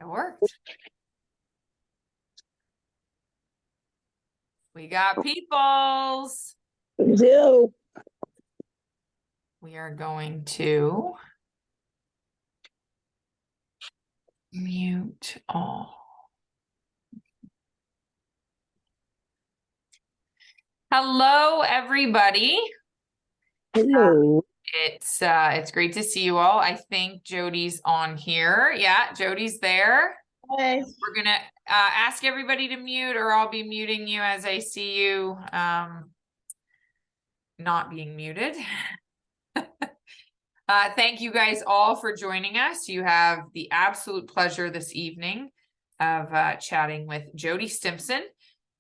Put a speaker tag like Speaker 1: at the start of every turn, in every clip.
Speaker 1: It worked. We got peoples.
Speaker 2: Hello.
Speaker 1: We are going to mute all. Hello, everybody.
Speaker 2: Hello.
Speaker 1: It's great to see you all. I think Jodie's on here. Yeah, Jodie's there.
Speaker 2: Hey.
Speaker 1: We're gonna ask everybody to mute, or I'll be muting you as I see you not being muted. Thank you guys all for joining us. You have the absolute pleasure this evening of chatting with Jodie Stimpson,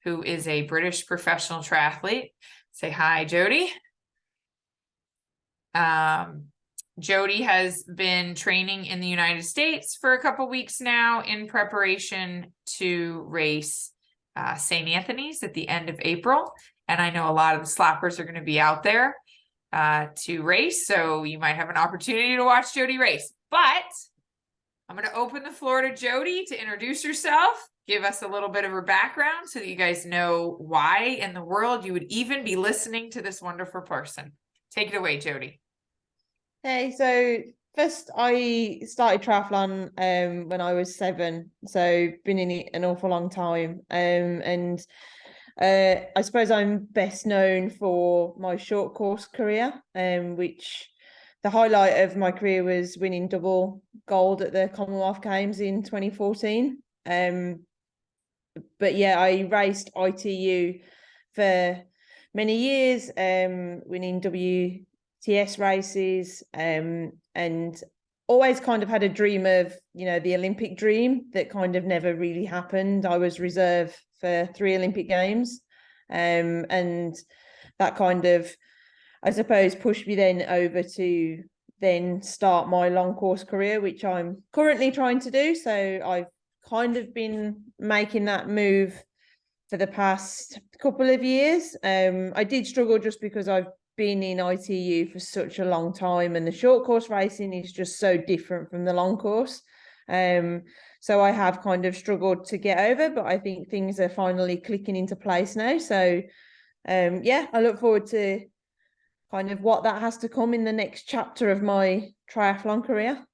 Speaker 1: who is a British professional triathlete. Say hi, Jodie. Jodie has been training in the United States for a couple weeks now in preparation to race St. Anthony's at the end of April. And I know a lot of the slappers are going to be out there to race, so you might have an opportunity to watch Jodie race. But I'm going to open the floor to Jodie to introduce herself, give us a little bit of her background so that you guys know why in the world you would even be listening to this wonderful person. Take it away, Jodie.
Speaker 3: Hey, so first I started triathlon when I was 7, so been in it an awful long time. And I suppose I'm best known for my short course career, which the highlight of my career was winning double gold at the Commonwealth Games in 2014. But yeah, I raced ITU for many years, winning WTS races, and always kind of had a dream of, the Olympic dream that kind of never really happened. I was reserve for 3 Olympic Games, and that kind of, I suppose, pushed me then over to then start my long course career, which I'm currently trying to do. So I've kind of been making that move for the past couple of years. I did struggle just because I've been in ITU for such a long time, and the short course racing is just so different from the long course. So I have kind of struggled to get over, but I think things are finally clicking into place now. So yeah, I look forward to kind of what that has to come in the next chapter of my triathlon career.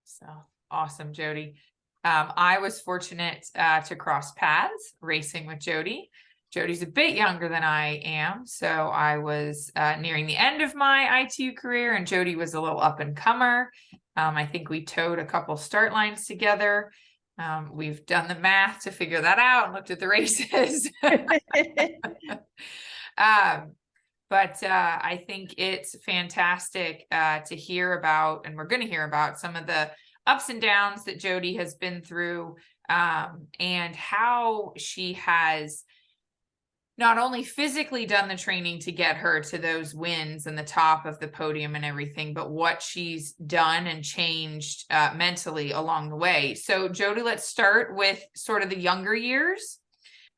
Speaker 1: So awesome, Jodie. I was fortunate to cross paths racing with Jodie. Jodie's a bit younger than I am, so I was nearing the end of my ITU career, and Jodie was a little up and comer. I think we towed a couple start lines together. We've done the math to figure that out and looked at the races. But I think it's fantastic to hear about, and we're going to hear about some of the ups and downs that Jodie has been through, and how she has not only physically done the training to get her to those wins and the top of the podium and everything, but what she's done and changed mentally along the way. So Jodie, let's start with sort of the younger years.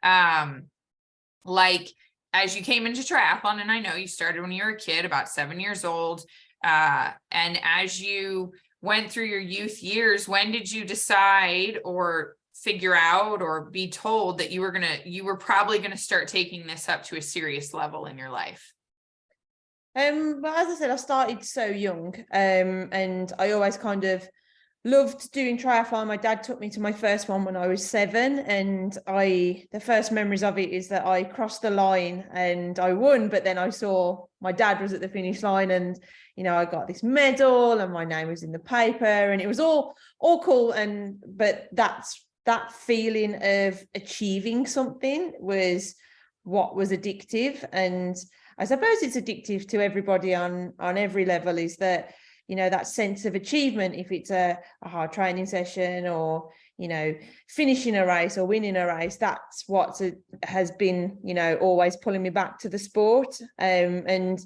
Speaker 1: Like as you came into triathlon, and I know you started when you were a kid, about 7 years old. And as you went through your youth years, when did you decide or figure out or be told that you were probably gonna start taking this up to a serious level in your life?
Speaker 3: Well, as I said, I started so young, and I always kind of loved doing triathlon. My dad took me to my first one when I was 7, and the first memories of it is that I crossed the line and I won, but then I saw my dad was at the finish line, and I got this medal and my name was in the paper, and it was all cool. But that feeling of achieving something was what was addictive. And I suppose it's addictive to everybody on every level, is that, that sense of achievement, if it's a hard training session or, finishing a race or winning a race, that's what has been, always pulling me back to the sport. And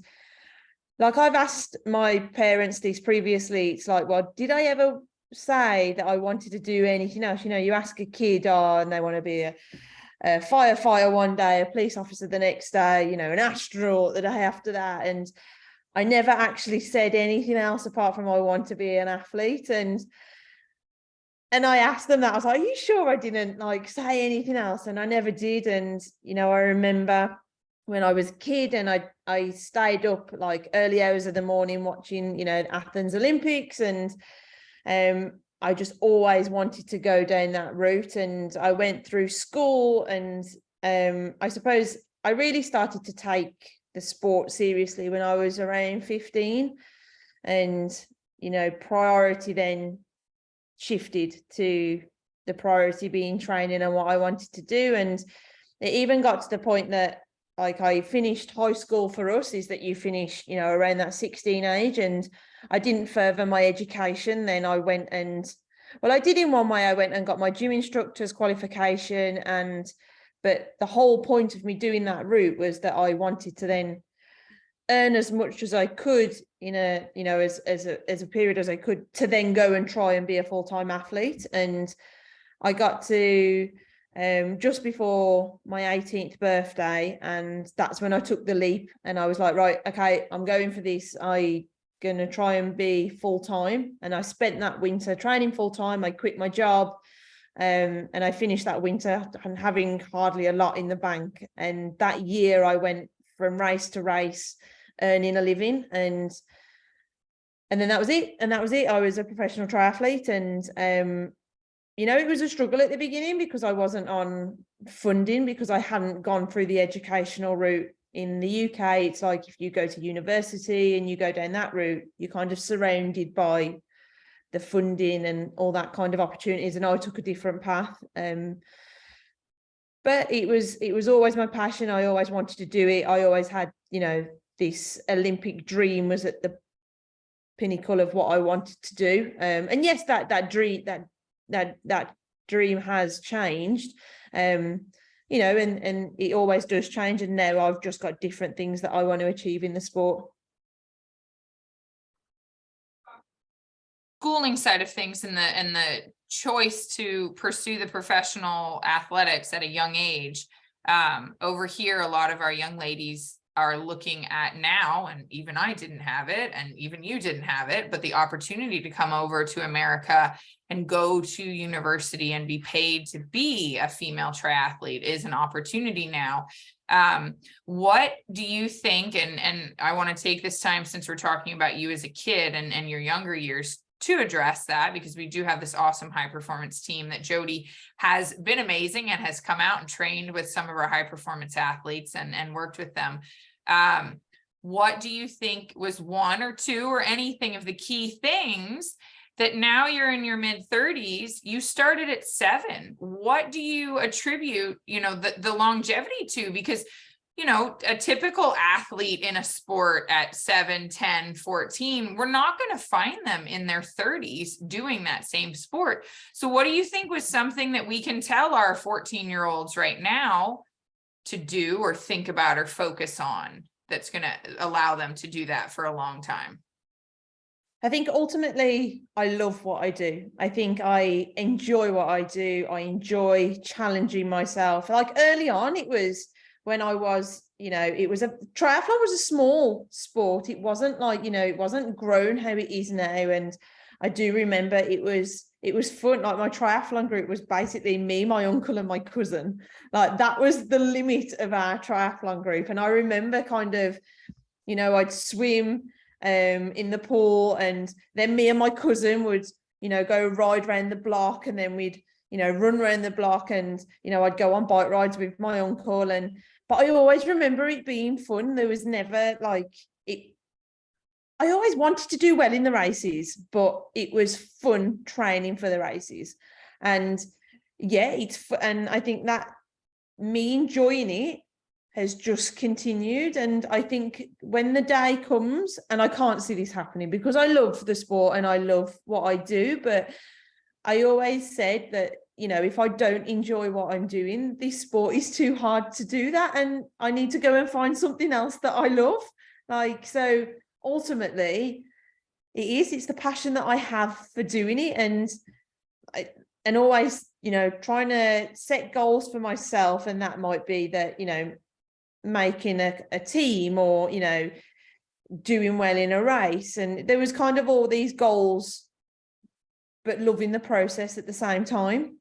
Speaker 3: like I've asked my parents this previously, it's like, well, did I ever say that I wanted to do anything else? You ask a kid, and they want to be a firefighter one day, a police officer the next day, an astronaut the day after that. And I never actually said anything else apart from I want to be an athlete. And I asked them that. I was like, are you sure I didn't like say anything else? And I never did. And, you know, I remember when I was a kid and I stayed up like early hours of the morning watching, you know, Athens Olympics. And I just always wanted to go down that route. And I went through school, and I suppose I really started to take the sport seriously when I was around 15. And, you know, priority then shifted to the priority being training and what I wanted to do. And it even got to the point that like I finished high school. For us is that you finish, you know, around that 16 age, and I didn't further my education. Then I went and, well, I did in one way. I went and got my gym instructor's qualification, but the whole point of me doing that route was that I wanted to then earn as much as I could in a, you know, as a period as I could, to then go and try and be a full-time athlete. And I got to just before my 18th birthday, and that's when I took the leap, and I was like, right, okay, I'm going for this. I'm gonna try and be full-time. And I spent that winter training full-time. I quit my job, and I finished that winter having hardly a lot in the bank. And that year I went from race to race, earning a living, and then that was it. I was a professional triathlete. And you know, it was a struggle at the beginning because I wasn't on funding, because I hadn't gone through the educational route. In the UK, it's like if you go to university and you go down that route, you're kind of surrounded by the funding and all that kind of opportunities, and I took a different path. But it was always my passion. I always wanted to do it. I always had, you know, this Olympic dream was at the pinnacle of what I wanted to do. And yes, that dream has changed. You know, and it always does change. And now I've just got different things that I want to achieve in the sport.
Speaker 1: Schooling side of things and the choice to pursue the professional athletics at a young age. Over here, a lot of our young ladies are looking at now, and even I didn't have it, and even you didn't have it, but the opportunity to come over to America and go to university and be paid to be a female triathlete is an opportunity now. What do you think, and I want to take this time, since we're talking about you as a kid and your younger years, to address that, because we do have this awesome high performance team that Jodie has been amazing and has come out and trained with some of our high performance athletes and worked with them. What do you think was one or two or anything of the key things that now you're in your mid-30s, you started at 7? What do you attribute, you know, the longevity to? Because, you know, a typical athlete in a sport at 7, 10, 14, we're not going to find them in their 30s doing that same sport. So what do you think was something that we can tell our 14-year-olds right now to do or think about or focus on that's going to allow them to do that for a long time?
Speaker 3: I think ultimately I love what I do. I think I enjoy what I do. I enjoy challenging myself. Like early on, it was when I was, you know, triathlon was a small sport. It wasn't like, you know, it wasn't grown how it is now. And I do remember it was fun. Like my triathlon group was basically me, my uncle and my cousin. Like that was the limit of our triathlon group. And I remember kind of, you know, I'd swim in the pool, and then me and my cousin would, you know, go ride around the block, and then we'd, you know, run around the block, and, you know, I'd go on bike rides with my uncle. But I always remember it being fun. There was never like it. I always wanted to do well in the races, but it was fun training for the races. And yeah, and I think that me enjoying it has just continued. And I think when the day comes, and I can't see this happening because I love the sport and I love what I do, but I always said that, you know, if I don't enjoy what I'm doing, this sport is too hard to do that, and I need to go and find something else that I love. Like, so ultimately it's the passion that I have for doing it. And always, you know, trying to set goals for myself. And that might be that, you know, making a team, or, you know, doing well in a race. And there was kind of all these goals, but loving the process at the same time.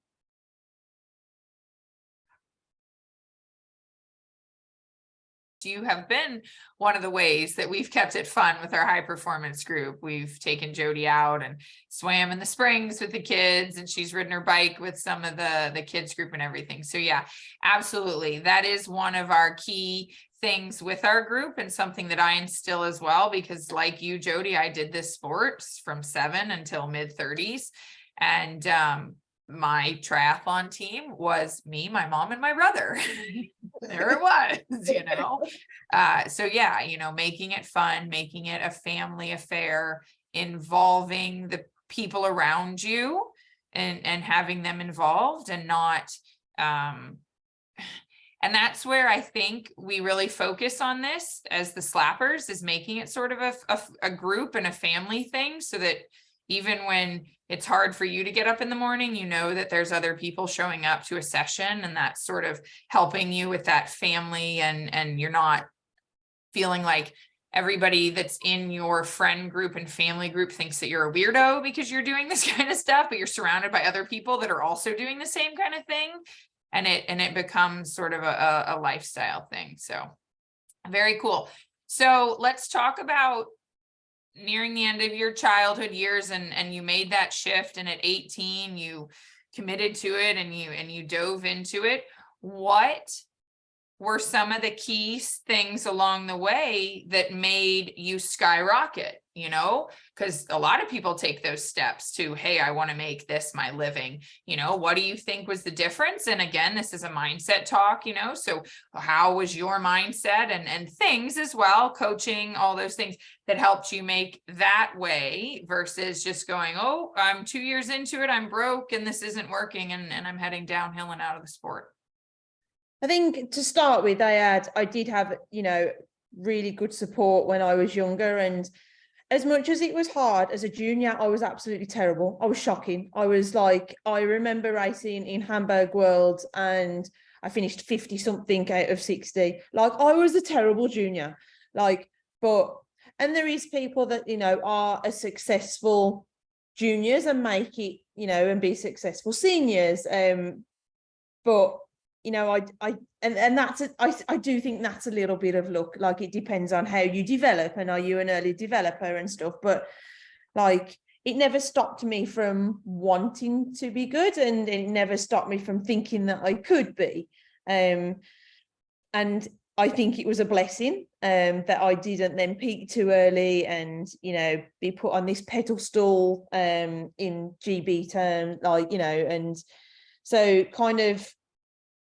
Speaker 1: You have been one of the ways that we've kept it fun with our high performance group. We've taken Jodie out and swam in the springs with the kids, and she's ridden her bike with some of the kids group and everything. So yeah, absolutely. That is one of our key things with our group, and something that I instill as well, because like you, Jodie, I did this sport from 7 until mid-30s. And my triathlon team was me, my mom, and my brother. There it was, you know. So yeah, you know, making it fun, making it a family affair, involving the people around you and having them involved, and not and that's where I think we really focus on this as the Slappers, is making it sort of a group and a family thing, so that even when it's hard for you to get up in the morning, you know that there's other people showing up to a session, and that's sort of helping you with that family, and you're not feeling like everybody that's in your friend group and family group thinks that you're a weirdo because you're doing this kind of stuff, but you're surrounded by other people that are also doing the same kind of thing. And it becomes sort of a lifestyle thing. So very cool. So let's talk about nearing the end of your childhood years, and you made that shift, and at 18 you committed to it, and you dove into it. What were some of the key things along the way that made you skyrocket? You know, because a lot of people take those steps to, hey, I want to make this my living. You know, what do you think was the difference? And again, this is a mindset talk, you know, so how was your mindset and things as well, coaching, all those things that helped you make that way, versus just going, oh, I'm 2 years into it, I'm broke, and this isn't working, and I'm heading downhill and out of the sport?
Speaker 3: I think to start with, I did have, you know, really good support when I was younger. And as much as it was hard as a junior, I was absolutely terrible. I was shocking. I was like, I remember racing in Hamburg World, and I finished 50 something out of 60. Like, I was a terrible junior. Like, and there is people that, you know, are as successful juniors and make it, you know, and be successful seniors. But you know, and that's I do think that's a little bit of luck. Like, it depends on how you develop, and are you an early developer and stuff. But like, it never stopped me from wanting to be good, and it never stopped me from thinking that I could be. And I think it was a blessing that I didn't then peak too early and, you know, be put on this pedestal in GB term, like, you know. And so kind of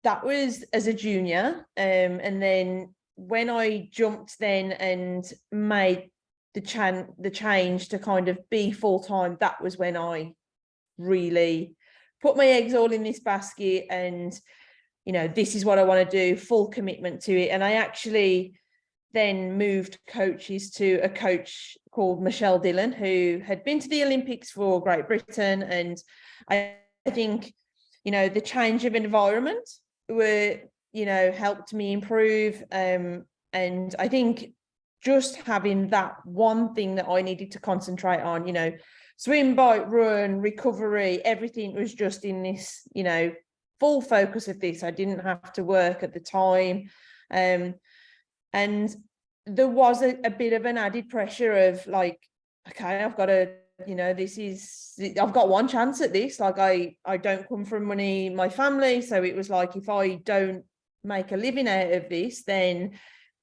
Speaker 3: that was as a junior. And then when I jumped then and made the change to kind of be full-time, that was when I really put my eggs all in this basket, and, you know, this is what I want to do, full commitment to it. And I actually then moved coaches to a coach called Michelle Dillon, who had been to the Olympics for Great Britain. And I think, you know, the change of environment helped me improve. And I think just having that one thing that I needed to concentrate on, you know, swim, bike, run, recovery, everything was just in this, you know, full focus of this. I didn't have to work at the time. And there was a bit of an added pressure of like, okay, I've got to, you know, I've got one chance at this. Like, I don't come from money, my family. So it was like, if I don't make a living out of this, then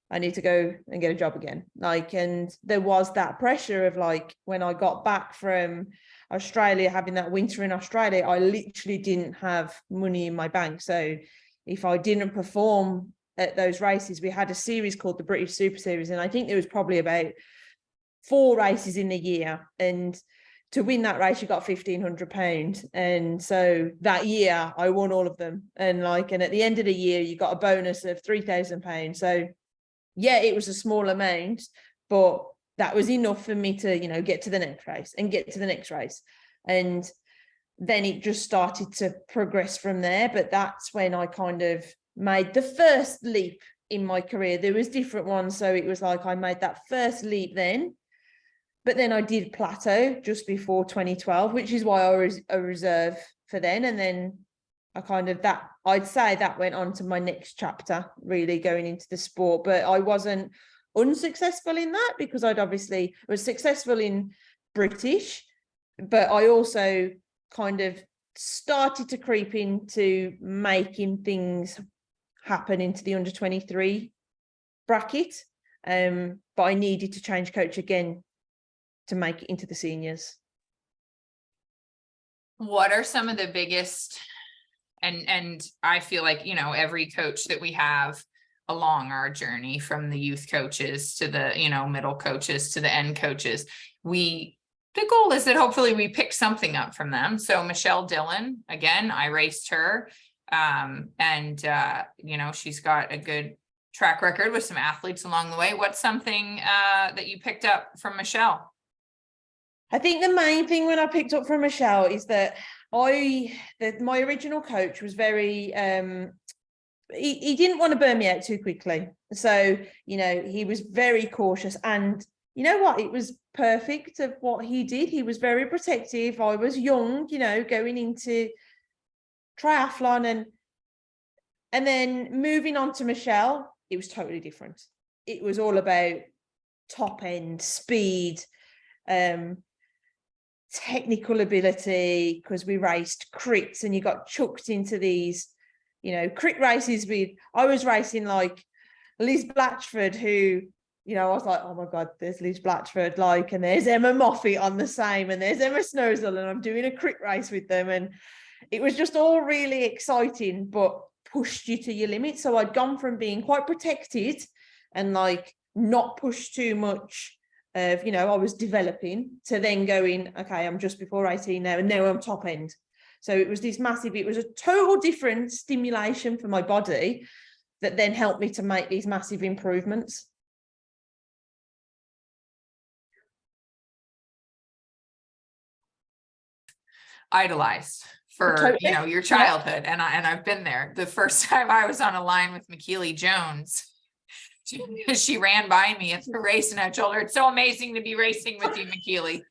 Speaker 3: I need to go and get a job again. Like, and there was that pressure of like, when I got back from Australia, having that winter in Australia, I literally didn't have money in my bank. So if I didn't perform at those races, we had a series called the British Super Series. And I think there was probably about 4 races in the year, and to win that race you got £1,500, and so that year I won all of them. And at the end of the year you got a bonus of £3,000. So yeah, it was a small amount, but that was enough for me to, you know, get to the next race and get to the next race. And then it just started to progress from there. But that's when I kind of made the first leap in my career. There was different ones. So it was like I made that first leap then, but then I did plateau just before 2012, which is why I was a reserve for then. And then I kind of I'd say that went on to my next chapter, really going into the sport. But I wasn't unsuccessful in that because I'd obviously was successful in British, but I also kind of started to creep into making things happen into the under 23 bracket. But I needed to change coach again to make it into the seniors.
Speaker 1: What are some of the biggest, and I feel like, you know, every coach that we have along our journey, from the youth coaches to the, you know, middle coaches to the end coaches, the goal is that hopefully we pick something up from them. So Michelle Dillon, again, I raced her, you know, she's got a good track record with some athletes along the way. What's something that you picked up from Michelle?
Speaker 3: I think the main thing when I picked up from Michelle is that my original coach was very, he didn't want to burn me out too quickly. So, you know, he was very cautious, and you know what? It was perfect of what he did. He was very protective. I was young, you know, going into triathlon, and then moving on to Michelle, it was totally different. It was all about top end speed, technical ability, because we raced crits and you got chucked into these, you know, crit races I was racing like Liz Blatchford, who, you know, I was like, oh my God, there's Liz Blatchford, like, and there's Emma Moffat on the same, and there's Emma Snowsell, and I'm doing a crit race with them. And it was just all really exciting, but pushed you to your limit. So I'd gone from being quite protected and like not pushed too much of, you know, I was developing, to then going, okay, I'm just before 18 now, and now I'm top end. So it was this massive, it was a total different stimulation for my body that then helped me to make these massive improvements.
Speaker 1: Idolized for
Speaker 3: Totally.
Speaker 1: you know, your childhood. And I've been there. The first time I was on a line with McKeely Jones, she ran by me at the race, and I told her, it's so amazing to be racing with you, McKeely.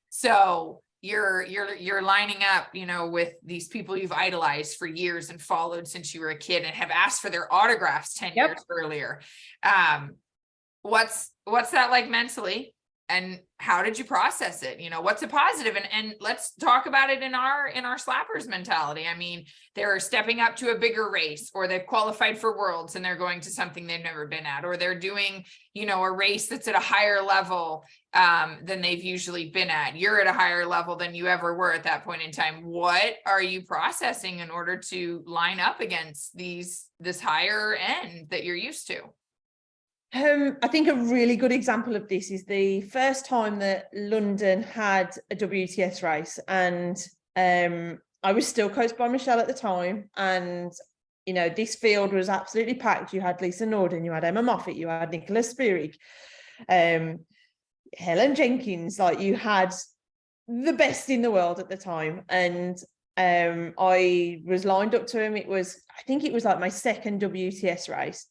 Speaker 1: So you're lining up, you know, with these people you've idolized for years and followed since you were a kid, and have asked for their autographs 10 years earlier. What's that like mentally, and how did you process it? You know, what's a positive? And let's talk about it in our slappers mentality. I mean, they're stepping up to a bigger race, or they've qualified for worlds and they're going to something they've never been at, or they're doing, you know, a race that's at a higher level than they've usually been at. You're at a higher level than you ever were at that point in time. What are you processing in order to line up against this higher end that you're used to?
Speaker 3: I think a really good example of this is the first time that London had a WTS race, and I was still coached by Michelle at the time, and you know, this field was absolutely packed. You had Lisa Norden, you had Emma Moffat, you had Nicola Spirig, Helen Jenkins, like you had the best in the world at the time. And I was lined up to him. I think it was like my second WTS race.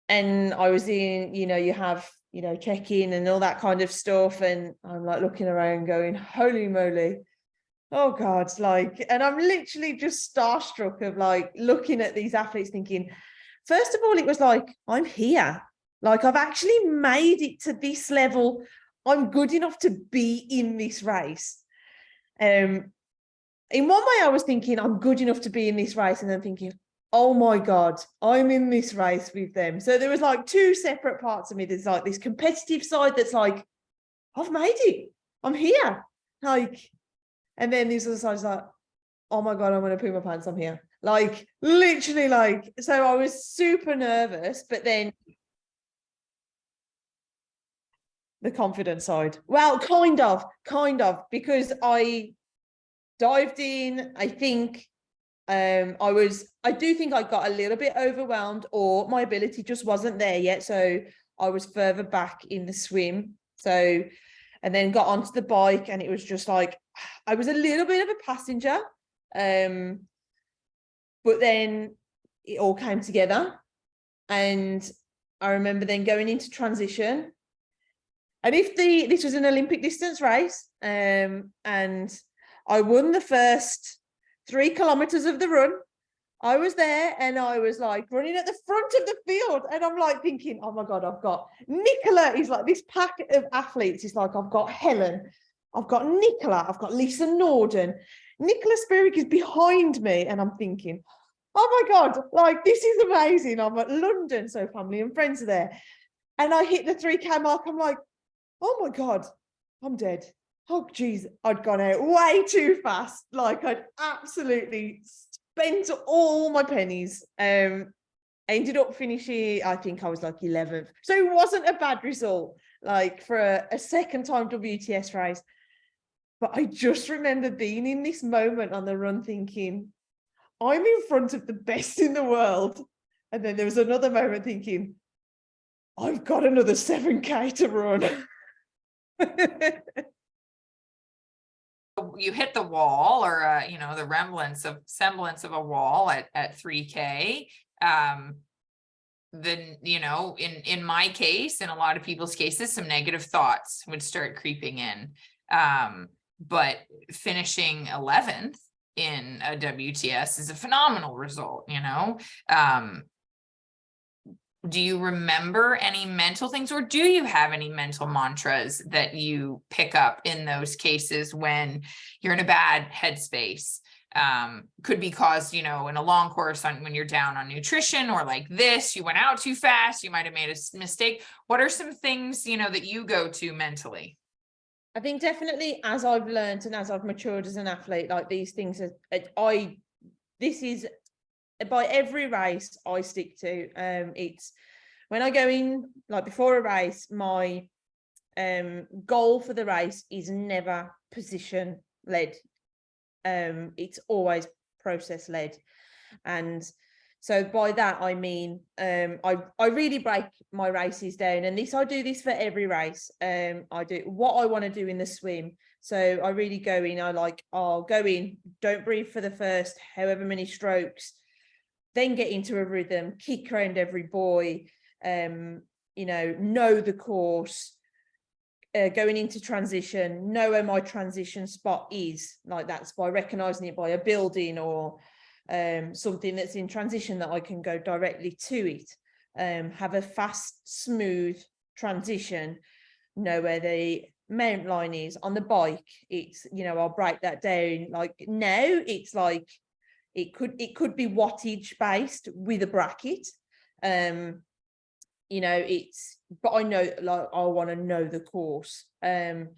Speaker 3: And I was in, you know, you have, you know, check-in and all that kind of stuff. And I'm like looking around going, holy moly, oh God, like, and I'm literally just starstruck of like looking at these athletes thinking, first of all, it was like, I'm here. Like, I've actually made it to this level. I'm good enough to be in this race. In one way, I was thinking, I'm good enough to be in this race. And then thinking, oh my God, I'm in this race with them. So there was like two separate parts of me. There's like this competitive side that's like, I've made it. I'm here. Like, and then this other side's like, oh my God, I'm going to poo my pants. I'm here. Like, literally, like, so I was super nervous, but then the confident side. Well, kind of, because I dived in, I think, I do think I got a little bit overwhelmed, or my ability just wasn't there yet. So I was further back in the swim. So, and then got onto the bike, and it was just like, I was a little bit of a passenger. But But then it all came together, and I remember then going into transition. And this was an Olympic distance race, and I won the first 3 kilometers of the run. I was there and I was like running at the front of the field, and I'm like thinking, oh my God, I've got Nicola. Is like this pack of athletes. It's like, I've got Helen, I've got Nicola, I've got Lisa Norden. Nicola Spirik is behind me, and I'm thinking, oh my God, like this is amazing. I'm at London, so family and friends are there. And I hit the 3K mark. I'm like, oh my God, I'm dead. Oh geez, I'd gone out way too fast. Like I'd absolutely spent all my pennies. I ended up finishing, I think I was like 11th. So it wasn't a bad result, like for a second time WTS race. But I just remember being in this moment on the run thinking, I'm in front of the best in the world. And then there was another moment thinking, I've got another 7K to run.
Speaker 1: You hit the wall, or you know, the semblance of a wall at 3K. Then, you know, in my case, in a lot of people's cases, some negative thoughts would start creeping in. But finishing 11th in a WTS is a phenomenal result, you know. Do you remember any mental things, or do you have any mental mantras that you pick up in those cases when you're in a bad headspace? Could be caused, you know, in a long course when you're down on nutrition, or like this, you went out too fast, you might have made a mistake. What are some things, you know, that you go to mentally?
Speaker 3: I think definitely as I've learned and as I've matured as an athlete, like these things this is by every race I stick to. It's when I go in, like before a race, my goal for the race is never position led. It's always process led. And so by that I mean I really break my races down, and I do this for every race. I do what I want to do in the swim. So I really go in, I'll go in, don't breathe for the first however many strokes, then get into a rhythm, kick around every buoy, you know the course, going into transition, know where my transition spot is. Like that's by recognizing it by a building or something that's in transition that I can go directly to it. Have a fast, smooth transition, know where the mount line is. On the bike, it's, you know, I'll break that down. Like now it's like it could be wattage based with a bracket. You know, but I know, like, I want to know the course. Then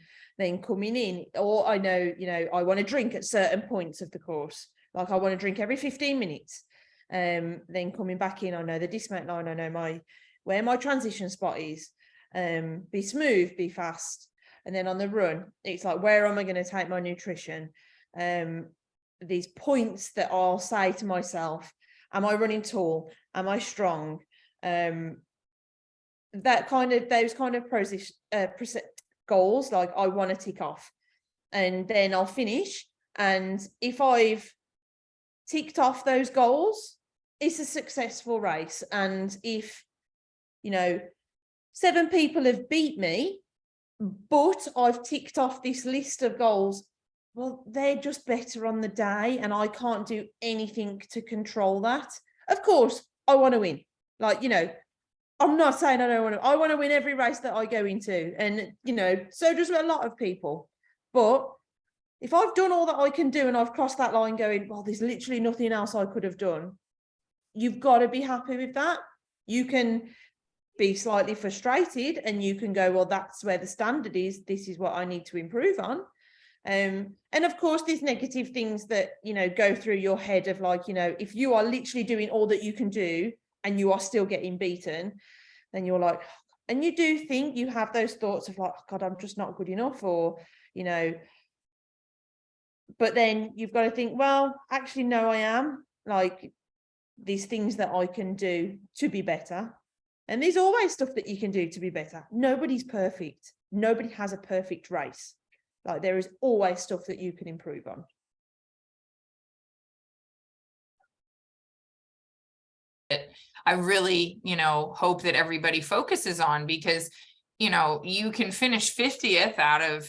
Speaker 3: coming in, or I know, you know, I want to drink at certain points of the course. Like I want to drink every 15 minutes. Then coming back in, I know the dismount line, I know where my transition spot is. Be smooth, be fast. And then on the run, it's like, where am I going to take my nutrition? These points that I'll say to myself, am I running tall? Am I strong? Those kind of process goals, like I want to tick off, and then I'll finish. And if I've ticked off those goals, it's a successful race. And if, you know, 7 people have beat me, but I've ticked off this list of goals, well, they're just better on the day, and I can't do anything to control that. Of course, I want to win. Like, you know, I'm not saying I don't want to. I want to win every race that I go into, and, you know, so does a lot of people. But if I've done all that I can do and I've crossed that line going, well, there's literally nothing else I could have done, you've got to be happy with that. You can be slightly frustrated and you can go, well, that's where the standard is. This is what I need to improve on. And of course, there's negative things that, you know, go through your head of, like, you know, if you are literally doing all that you can do and you are still getting beaten, then you're like, and you do think, you have those thoughts of like, oh God, I'm just not good enough, or, you know, but then you've got to think, well, actually, no, I am. Like, these things that I can do to be better. And there's always stuff that you can do to be better. Nobody's perfect. Nobody has a perfect race. Like, there is always stuff that you can improve on.
Speaker 1: I really, hope that everybody focuses on, because, you can finish 50th out of,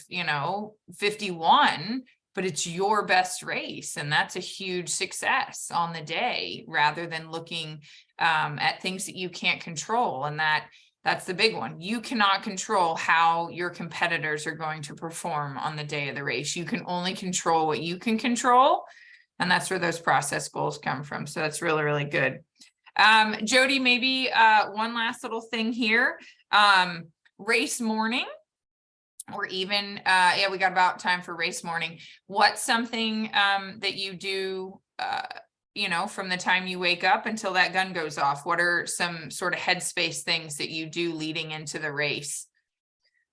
Speaker 1: 51, but it's your best race. And that's a huge success on the day, rather than looking at things that you can't control. And that's the big one. You cannot control how your competitors are going to perform on the day of the race. You can only control what you can control. And that's where those process goals come from. So that's really, really good. Jodie, maybe one last little thing here. Race morning, or even, we got about time for race morning. What's something that you do, from the time you wake up until that gun goes off? What are some sort of headspace things that you do leading into the race?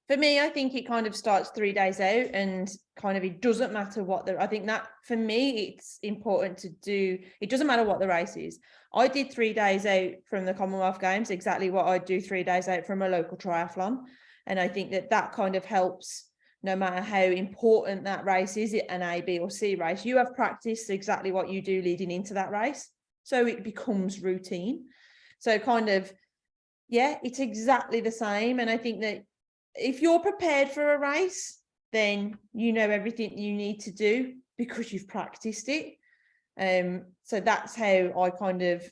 Speaker 3: For me, I think it kind of starts 3 days out, and kind of, it doesn't matter what I think that for me, it's important to do, it doesn't matter what the race is. I did 3 days out from the Commonwealth Games, exactly what I'd do 3 days out from a local triathlon. And I think that kind of helps, no matter how important that race is, an A, B or C race, you have practiced exactly what you do leading into that race. So it becomes routine. So kind of, it's exactly the same. And I think that if you're prepared for a race, then you know everything you need to do because you've practiced it. So that's how I kind of